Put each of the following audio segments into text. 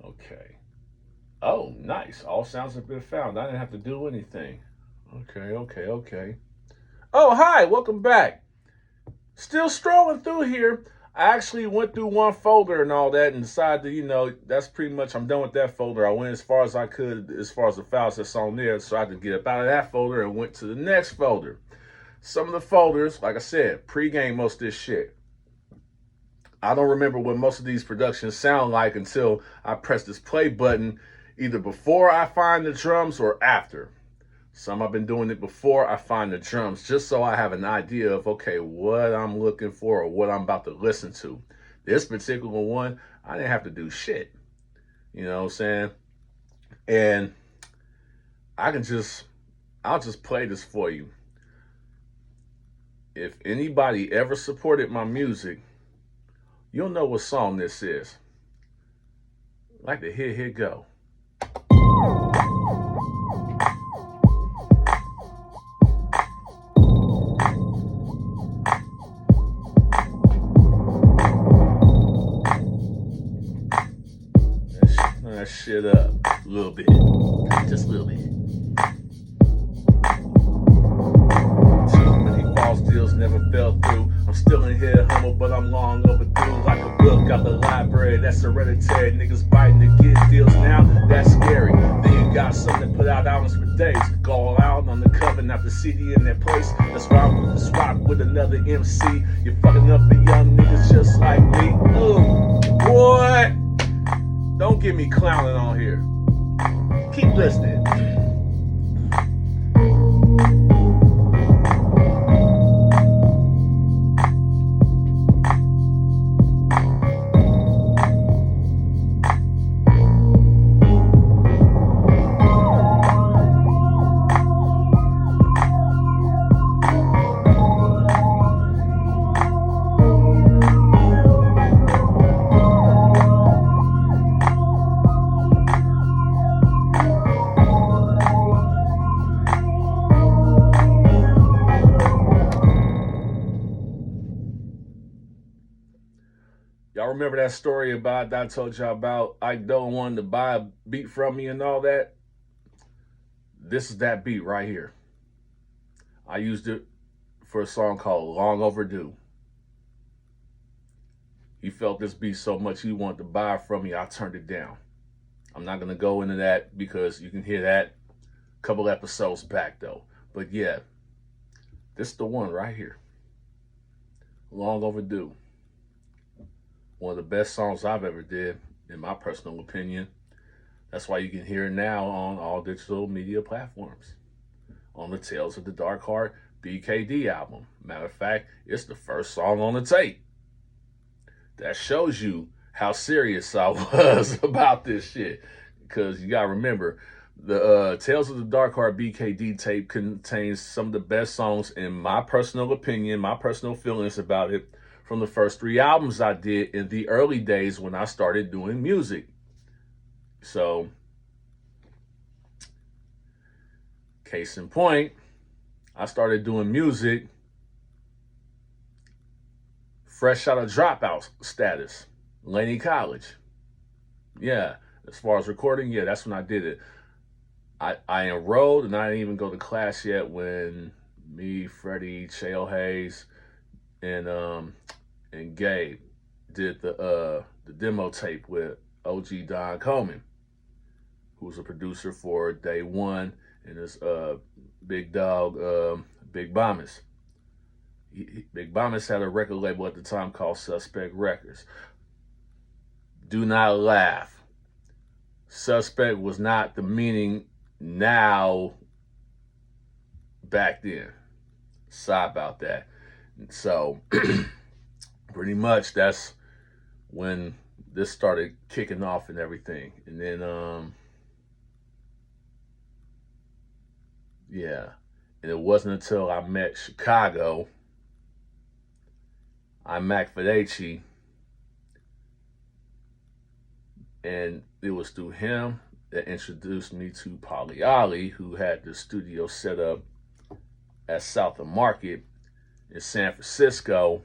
Okay. Oh, nice. All sounds have been found. I didn't have to do anything. Okay. Oh, hi. Welcome back. Still strolling through here. I actually went through one folder and all that and decided that, that's pretty much, I'm done with that folder. I went as far as I could as far as the files that's on there, so I had to get up out of that folder and went to the next folder. Some of the folders, like I said, pre-game most of this shit. I don't remember what most of these productions sound like until I press this play button, either before I find the drums or after. Some I've been doing it before I find the drums, just so I have an idea of, okay, what I'm looking for or what I'm about to listen to. This particular one, I didn't have to do shit. You know what I'm saying? And I'll just play this for you. If anybody ever supported my music, you'll know what song this is. Like to hear go. That shit up a little bit, just a little bit. Too many false deals never fell through. I'm still in here humble, but I'm long overdue. Like a book out the library, that's hereditary. Niggas biting to get deals now, that's scary. Then you got something to put out albums for days. Go out on the cover, not the CD in that place. That's why I'm with the swap with another MC. You're fucking up the young niggas just like me. Ooh, boy, don't get me clowning on here. Keep listening. Y'all remember that story about that I told y'all about Ike Doe wanting to buy a beat from me and all that? This is that beat right here. I used it for a song called Long Overdue. He felt this beat so much he wanted to buy it from me, I turned it down. I'm not going to go into that because you can hear that a couple episodes back though. But yeah, this is the one right here. Long Overdue. One of the best songs I've ever did, in my personal opinion. That's why you can hear it now on all digital media platforms. On the Tales of the Darkheart B.K.D album. Matter of fact, it's the first song on the tape. That shows you how serious I was about this shit. Because you gotta remember, the Tales of the Darkheart B.K.D tape contains some of the best songs, in my personal opinion, my personal feelings about it, from the first 3 albums I did in the early days when I started doing music. So, case in point, I started doing music fresh out of dropout status, Laney College. Yeah, as far as recording, yeah, that's when I did it. I enrolled and I didn't even go to class yet when me, Freddie, Chale Hayes, and Gabe did the demo tape with OG Don Coleman, who was a producer for Day One and his big dog Big Bombas. Big Bombas had a record label at the time called Suspect Records. Do not laugh. Suspect was not the meaning now back then. Sorry about that. So pretty much that's when this started kicking off and everything. And then yeah. And it wasn't until I met Chicago, I.M.A.C Fadachi, and it was through him that introduced me to Polly Ollie, who had the studio set up at South of Market in San Francisco.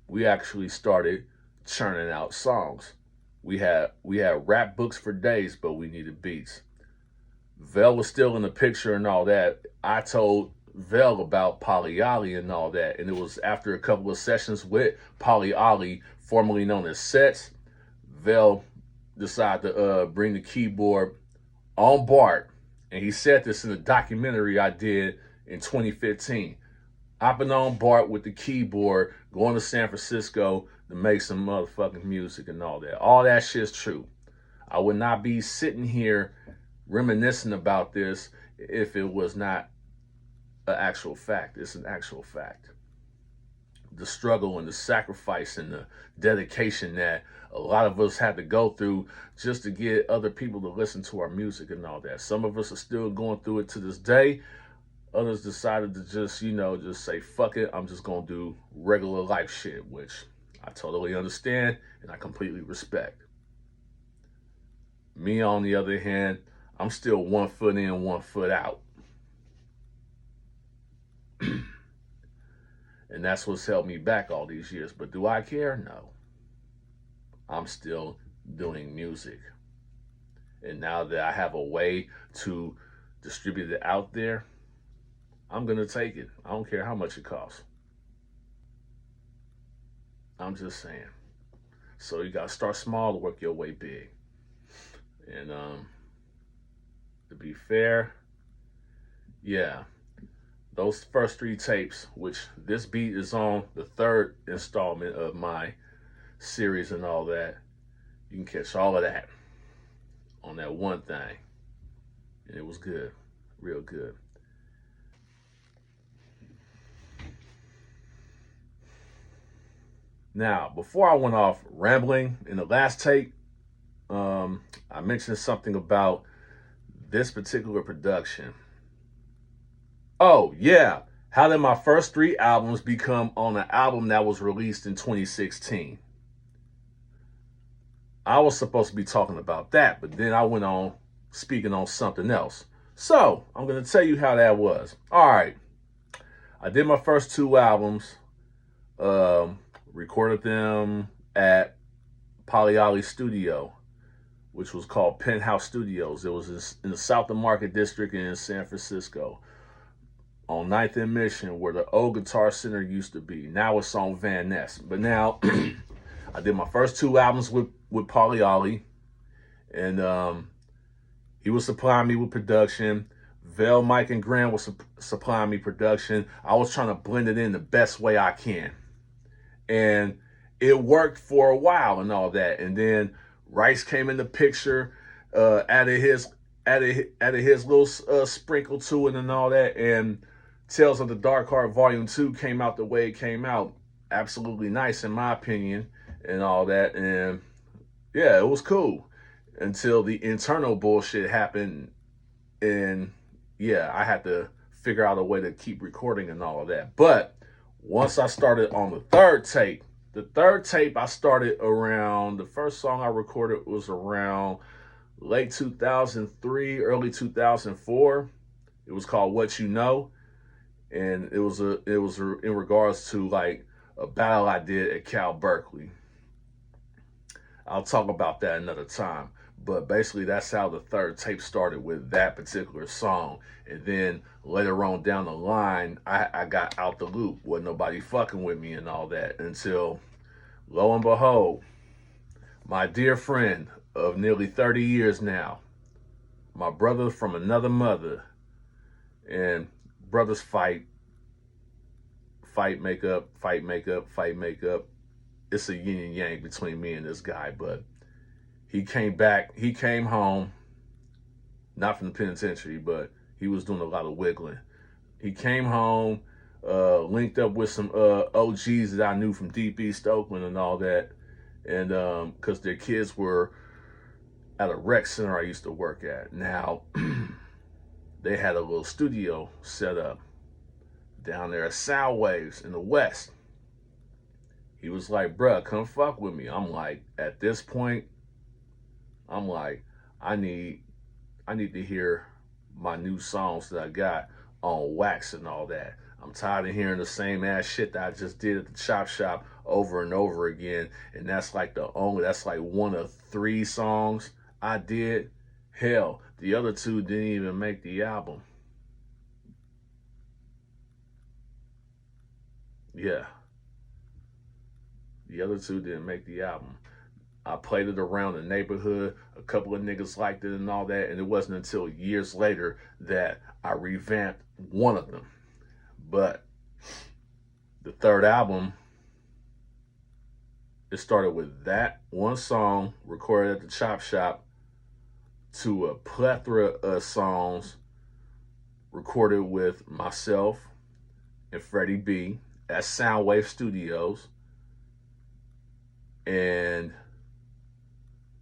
We actually started churning out songs. We had rap books for days, but we needed beats. Vel was still in the picture and all that. I told Vel about Polyolly and all that, and it was after a couple of sessions with Polyolly, formerly known as Sets, Vel decided to bring the keyboard on Bart, and he said this in a documentary I did in 2015. Hopping on Bart with the keyboard, going to San Francisco to make some motherfucking music and all that. All that shit's true. I would not be sitting here reminiscing about this if it was not an actual fact. It's an actual fact. The struggle and the sacrifice and the dedication that a lot of us had to go through just to get other people to listen to our music and all that. Some of us are still going through it to this day. Others decided to just say, fuck it, I'm just going to do regular life shit, which I totally understand and I completely respect. Me, on the other hand, I'm still 1 foot in, 1 foot out. And that's what's held me back all these years. But do I care? No. I'm still doing music. And now that I have a way to distribute it out there, I'm going to take it. I don't care how much it costs. I'm just saying. So you got to start small to work your way big. And to be fair, yeah, those first 3 tapes, which this beat is on the 3rd installment of my series and all that, you can catch all of that on that one thing. And it was good, real good. Now, before I went off rambling in the last tape, I mentioned something about this particular production. Oh, yeah. How did my first 3 albums become on an album that was released in 2016? I was supposed to be talking about that, but then I went on speaking on something else. So, I'm going to tell you how that was. All right. I did my first 2 albums, recorded them at Polyolly Studio, which was called Penthouse Studios. It was in the South of Market District in San Francisco, on 9th and Mission, where the old Guitar Center used to be. Now it's on Van Ness. But now, I did my first 2 albums with Polyolly, and he was supplying me with production. Vel, Mike, and Graham was supplying me production. I was trying to blend it in the best way I can. And it worked for a while and all that. And then Rice came in the picture, added his little sprinkle to it and all that. And Tales of the Darkheart Volume 2 came out the way it came out. Absolutely nice in my opinion and all that. And yeah, it was cool until the internal bullshit happened. And yeah, I had to figure out a way to keep recording and all of that. But once I started on the 3rd tape, I started around, the first song I recorded was around late 2003, early 2004. It was called What You Know. And it was in regards to like a battle I did at Cal Berkeley. I'll talk about that another time. But basically, that's how the 3rd tape started, with that particular song. And then later on down the line, I got out the loop. Wasn't nobody fucking with me and all that, until, lo and behold, my dear friend of nearly 30 years now, my brother from another mother, and brothers fight, make up. It's a yin and yang between me and this guy, but he came home, not from the penitentiary, but he was doing a lot of wiggling. He came home, linked up with some OGs that I knew from Deep East Oakland and all that, and because their kids were at a rec center I used to work at. Now, they had a little studio set up down there at Sound Waves in the West. He was like, bruh, come fuck with me. I'm like, at this point, I'm like, I need to hear my new songs that I got on wax and all that. I'm tired of hearing the same ass shit that I just did at the chop shop over and over again. And that's like that's like one of 3 songs I did. Hell, the other 2 didn't even make the album. Yeah. The other 2 didn't make the album. I played it around the neighborhood. A couple of niggas liked it and all that. And it wasn't until years later that I revamped one of them. But the 3rd album, it started with that one song recorded at the chop shop to a plethora of songs recorded with myself and Freddie B at Soundwave Studios, and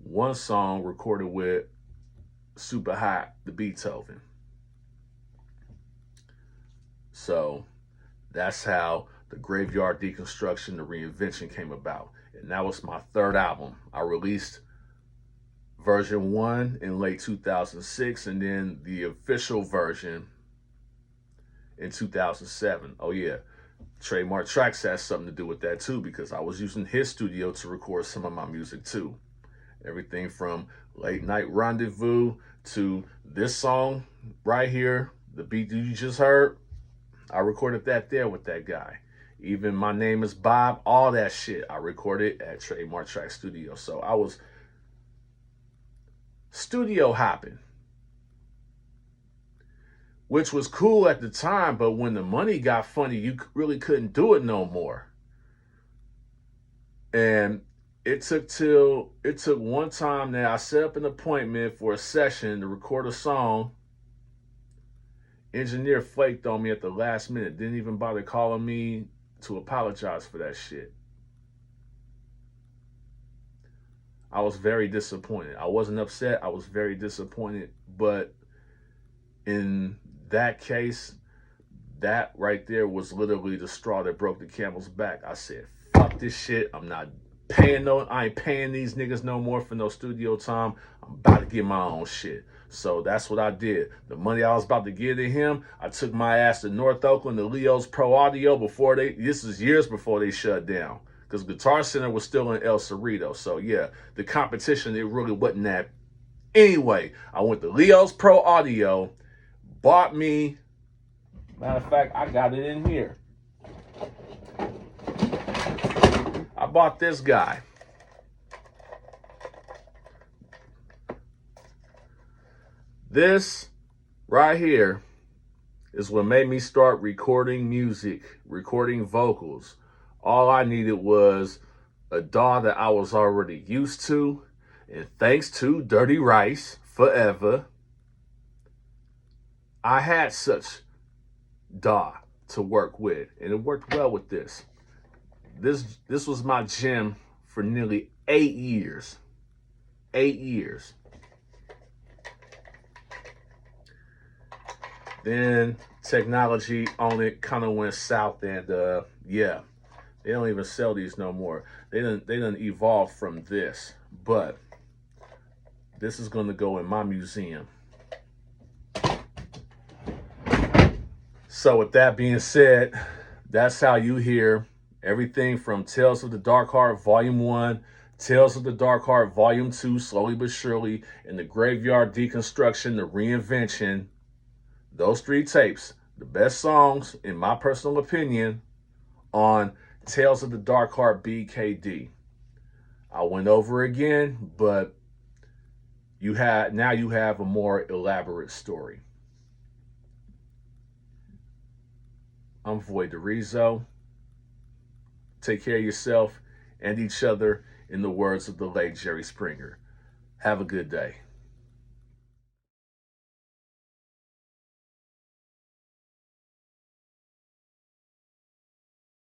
one song recorded with Super Hot, the Beethoven. So that's how the Graveyard Deconstruction, the Reinvention came about. And that was my 3rd album. I released version 1 in late 2006, and then the official version in 2007. Oh yeah, Trademark Tracks has something to do with that too, because I was using his studio to record some of my music too. Everything from Late Night Rendezvous to this song right here, the beat that you just heard, I recorded that there with that guy. Even My Name is Bob, all that shit, I recorded at Trademark Track Studio. So I was studio hopping, which was cool at the time, but when the money got funny, you really couldn't do it no more. And it took one time that I set up an appointment for a session to record a song. Engineer flaked on me at the last minute, didn't even bother calling me to apologize for that shit. I was very disappointed. I wasn't upset, I was very disappointed. But in that case, that right there was literally the straw that broke the camel's back. I said, fuck this shit. I ain't paying these niggas no more for no studio time. I'm about to get my own shit. So that's what I did. The money I was about to give to him, I took my ass to North Oakland, to Leo's Pro Audio this is years before they shut down, because Guitar Center was still in El Cerrito. So yeah, the competition, it really wasn't that. Anyway, I went to Leo's Pro Audio, bought me, matter of fact, I got it in here. I bought this guy. This right here is what made me start recording music, recording vocals. All I needed was a DAW that I was already used to, and thanks to Dirty Rice Forever, I had such DAW to work with, and it worked well with this. This was my gym for nearly 8 years. 8 years. Then technology on it kind of went south, and yeah, they don't even sell these no more. They didn't evolve from this, but this is going to go in my museum. So with that being said, that's how you hear everything from Tales of the Darkheart Volume 1, Tales of the Darkheart Volume 2, slowly but surely, and the Graveyard Deconstruction, the Reinvention. Those 3 tapes, the best songs, in my personal opinion, on Tales of the Darkheart B.K.D. I went over again, but now you have a more elaborate story. I'm Voy Dureezzo. Take care of yourself and each other, in the words of the late Jerry Springer. Have a good day.